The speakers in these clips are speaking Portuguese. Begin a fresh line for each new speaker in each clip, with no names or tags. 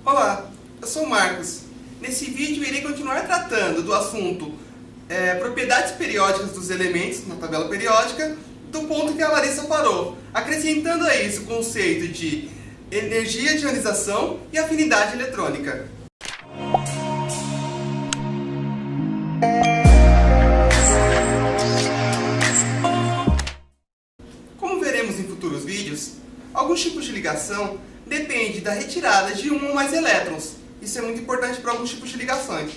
Olá, eu sou o Marcos. Nesse vídeo irei continuar tratando do assunto propriedades periódicas dos elementos na tabela periódica, do ponto que a Larissa parou, acrescentando a isso o conceito de energia de ionização e afinidade eletrônica. Como veremos em futuros vídeos, alguns tipos de ligação dependem da retirada de um ou mais elétrons. Isso é muito importante para alguns tipos de ligações.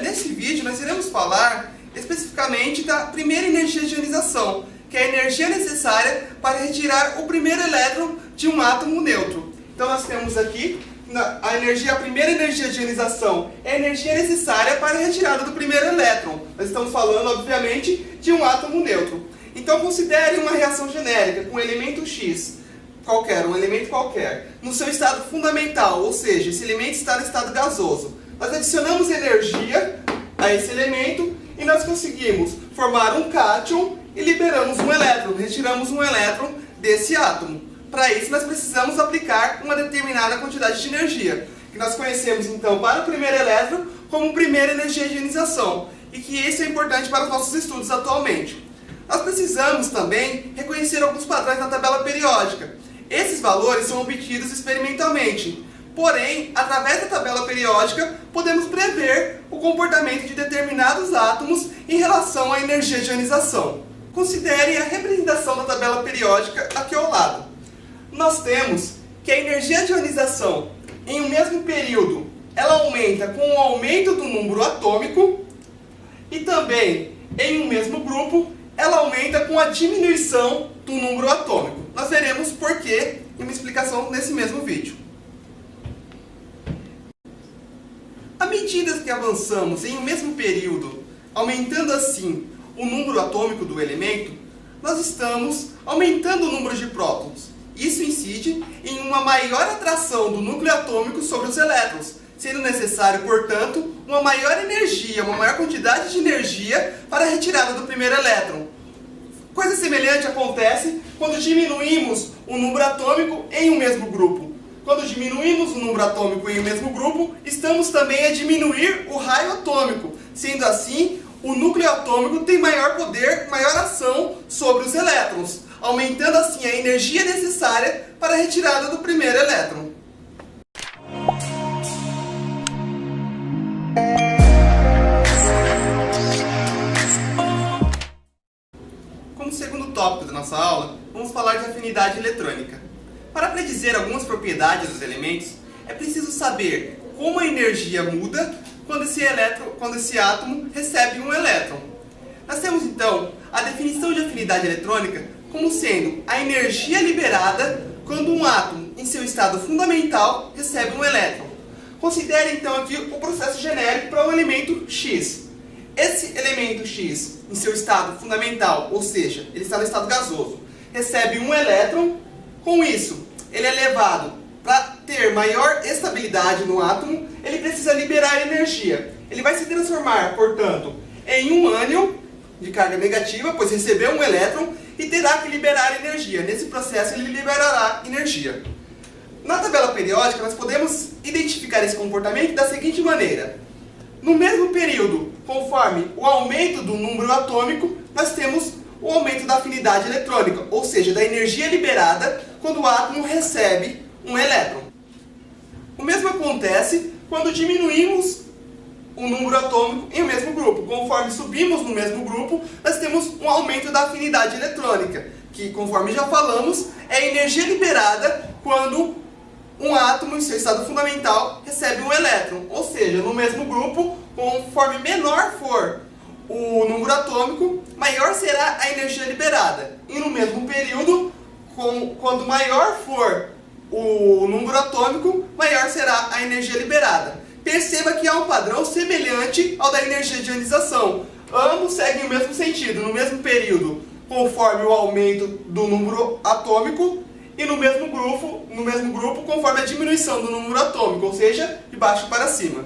Nesse vídeo nós iremos falar especificamente da primeira energia de ionização, que é a energia necessária para retirar o primeiro elétron de um átomo neutro. Então nós temos aqui a primeira energia de ionização é a energia necessária para a retirada do primeiro elétron. Nós estamos falando, obviamente, de um átomo neutro. Então considere uma reação genérica com um elemento X, um elemento qualquer, no seu estado fundamental, ou seja, esse elemento está no estado gasoso. Nós adicionamos energia a esse elemento e nós conseguimos formar um cátion e liberamos um elétron, retiramos um elétron desse átomo. Para isso nós precisamos aplicar uma determinada quantidade de energia, que nós conhecemos então para o primeiro elétron como primeira energia de ionização, e que isso é importante para os nossos estudos atualmente. Nós precisamos também reconhecer alguns padrões na tabela periódica. Esses valores são obtidos experimentalmente, porém, através da tabela periódica, podemos prever o comportamento de determinados átomos em relação à energia de ionização. Considere a representação da tabela periódica aqui ao lado. Nós temos que a energia de ionização em um mesmo período, ela aumenta com o aumento do número atômico e também em um mesmo grupo, ela aumenta com a diminuição do número atômico. Nós veremos porquê em uma explicação nesse mesmo vídeo. À medida que avançamos em um mesmo período, aumentando assim o número atômico do elemento, nós estamos aumentando o número de prótons. Isso incide em uma maior atração do núcleo atômico sobre os elétrons, sendo necessário, portanto, uma maior energia, uma maior quantidade de energia para a retirada do primeiro elétron. Coisa semelhante acontece quando diminuímos o número atômico em um mesmo grupo. Quando diminuímos o número atômico em um mesmo grupo, estamos também a diminuir o raio atômico. Sendo assim, o núcleo atômico tem maior poder, maior ação sobre os elétrons, aumentando assim a energia necessária para a retirada do primeiro elétron. Como segundo tópico da nossa aula, vamos falar de afinidade eletrônica. Para predizer algumas propriedades dos elementos, é preciso saber como a energia muda quando esse átomo recebe um elétron. Nós temos então a definição de afinidade eletrônica como sendo a energia liberada quando um átomo em seu estado fundamental recebe um elétron. Considere então aqui o processo genérico para o elemento X. Esse elemento X, em seu estado fundamental, ou seja, ele está no estado gasoso, recebe um elétron. Com isso, ele é levado para ter maior estabilidade no átomo, ele precisa liberar energia. Ele vai se transformar, portanto, em um ânion de carga negativa, pois recebeu um elétron e terá que liberar energia. Nesse processo, ele liberará energia. Na tabela periódica, nós podemos identificar esse comportamento da seguinte maneira. No mesmo período, conforme o aumento do número atômico, nós temos o aumento da afinidade eletrônica, ou seja, da energia liberada quando o átomo recebe um elétron. O mesmo acontece quando diminuímos o número atômico em um mesmo grupo. Conforme subimos no mesmo grupo, nós temos um aumento da afinidade eletrônica, que, conforme já falamos, é a energia liberada quando um átomo em seu estado fundamental recebe um elétron. Ou seja, no mesmo grupo, conforme menor for o número atômico, maior será a energia liberada. E no mesmo período, quando maior for o número atômico, maior será a energia liberada. Perceba que há um padrão semelhante ao da energia de ionização. Ambos seguem o mesmo sentido, no mesmo período, conforme o aumento do número atômico, e no mesmo grupo conforme a diminuição do número atômico, ou seja, de baixo para cima.